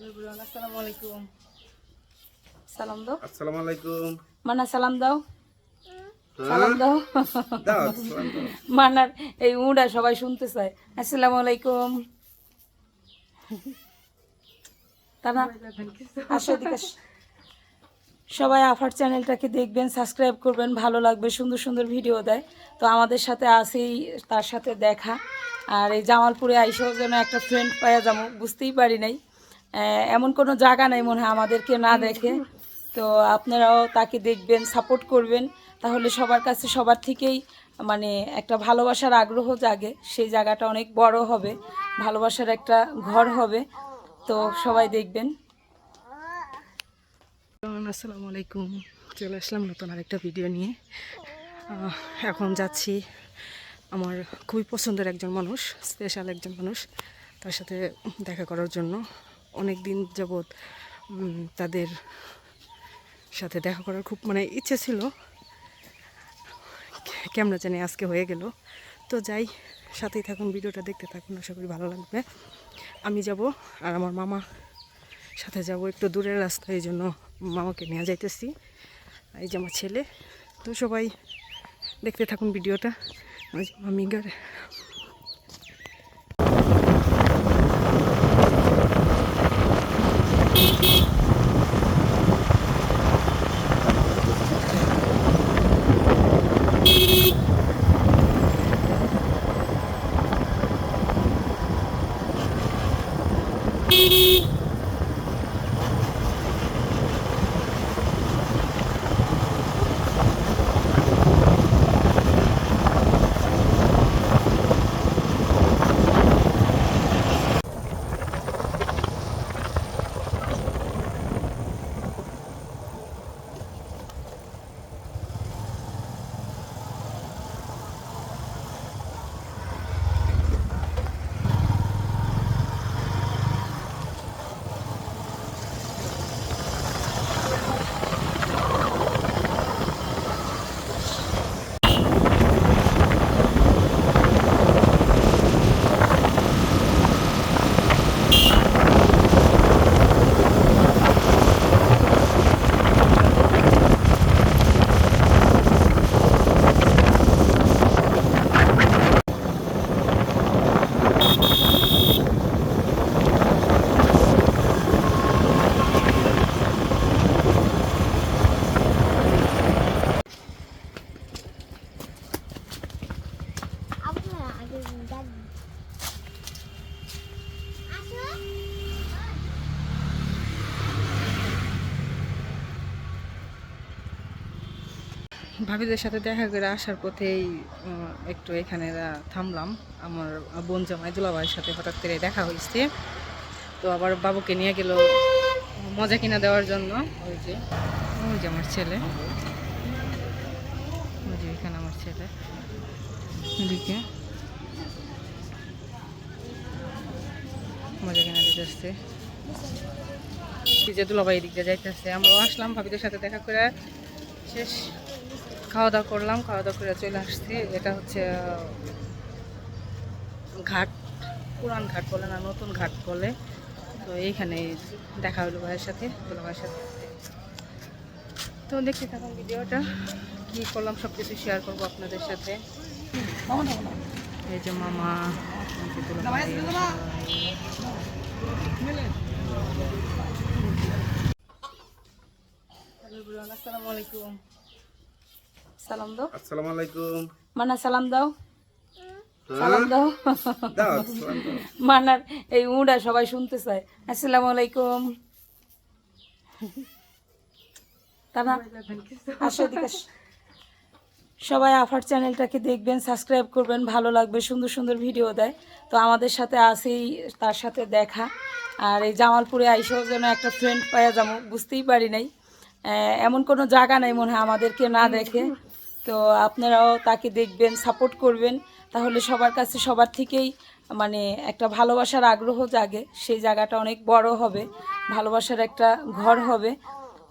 আসসালামু আলাইকুম। সালাম দাও। আসসালামু আলাইকুম। মানা সালাম দাও। সালাম দাও। দাও সালাম দাও। মানার এই উড়া সবাই শুনতে চায়। আসসালামু আলাইকুম। তানা আসো এদিকে আসো। সবাই আফার চ্যানেলটাকে দেখবেন, সাবস্ক্রাইব করবেন, ভালো লাগবে, সুন্দর সুন্দর ভিডিও দেয়। তো আমাদের সাথে আসেই তার সাথে দেখা। আর এই জামালপুরে আইসাও যেন একটা ফ্রেন্ড পাওয়া যাবো, বুঝতেই পারি নাই। এমন কোনো জায়গা নেই মনে হয় আমাদেরকে না দেখে। তো আপনারাও তাকে দেখবেন, সাপোর্ট করবেন, তাহলে সবার কাছে সবার থেকেই মানে একটা ভালোবাসার আগ্রহ জাগে, সেই জায়গাটা অনেক বড় হবে, ভালোবাসার একটা ঘর হবে। তো সবাই দেখবেন। আসসালামু আলাইকুম। চলে আসলাম নতুন আরেকটা ভিডিও নিয়ে। এখন যাচ্ছি আমার খুবই পছন্দের একজন মানুষ, স্পেশাল একজন মানুষ, তার সাথে দেখা করার জন্য। অনেক দিন যাবৎ তাদের সাথে দেখা করার খুব ইচ্ছে ছিল, কেমন জানি আজকে হয়ে গেল। তো যাই, সাথেই থাকুন, ভিডিওটা দেখতে থাকুন, আশা করি ভালো লাগবে। আমি যাব আর আমার মামা সাথে যাব, একটু দূরের রাস্তা, এই জন্য মামাকে নিয়ে যাইতেছি। এই যে আমার ছেলে। তো সবাই দেখতে থাকুন ভিডিওটা। আমি গাড়ি ভাবিদের সাথে দেখা করে আসার পথেই একটু এখানে থামলাম। আমার বোন জামাই দুলাভাইয়ের সাথে হঠাৎ করে দেখা হয়েছে। তো আবার বাবুকে নিয়ে গেল মজা কিনা দেওয়ার জন্য। ওই যে আমার ছেলে, ওই যে এখানে আমার ছেলে, এদিকে মজা কিনা দিতে আসছে। যে দুলাভাই এদিকে যাইতেছে, আমরাও আসলাম ভাবিদের সাথে দেখা করে। শেষ খাওয়া দাওয়া করলাম, খাওয়া দাওয়া করে চলে আসছি। এটা হচ্ছে ঘাট, পুরান ঘাট বলে না, নতুন ঘাট বলে। তো এইখানে দেখা হলো ভাইয়ের সাথে, দুলাভাইয়ের সাথে। তো দেখতে থাকুন ভিডিওটা, কি করলাম সব কিছু শেয়ার করবো আপনাদের সাথে। এই যে মামা, আসসালামু আলাইকুম। সালাম দাও। আসসালামু আলাইকুম। মানা সালাম দাও। সালাম দাও। দাও সালাম দাও। মানার এই উড়া সবাই শুনতে চায়। আসসালামু আলাইকুম। তানা আসো এদিকে আসো। সবাই আফার চ্যানেলটাকে দেখবেন, সাবস্ক্রাইব করবেন, ভালো লাগবে, সুন্দর সুন্দর ভিডিও দেয়। তো আমাদের সাথে আসেই তার সাথে দেখা। আর এই জামালপুরে আইসাও যেন একটা ফ্রেন্ড পাওয়া যাবো, বুঝতেই পারি নাই। এমন কোনো জায়গা নেই মনে হয় আমাদেরকে না দেখে। তো আপনারাও তাকে দেখবেন, সাপোর্ট করবেন, তাহলে সবার কাছে সবার থেকেই মানে একটা ভালোবাসার আগ্রহ জাগে, সেই জায়গাটা অনেক বড় হবে, ভালোবাসার একটা ঘর হবে।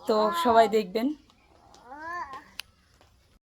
তো সবাই দেখবেন।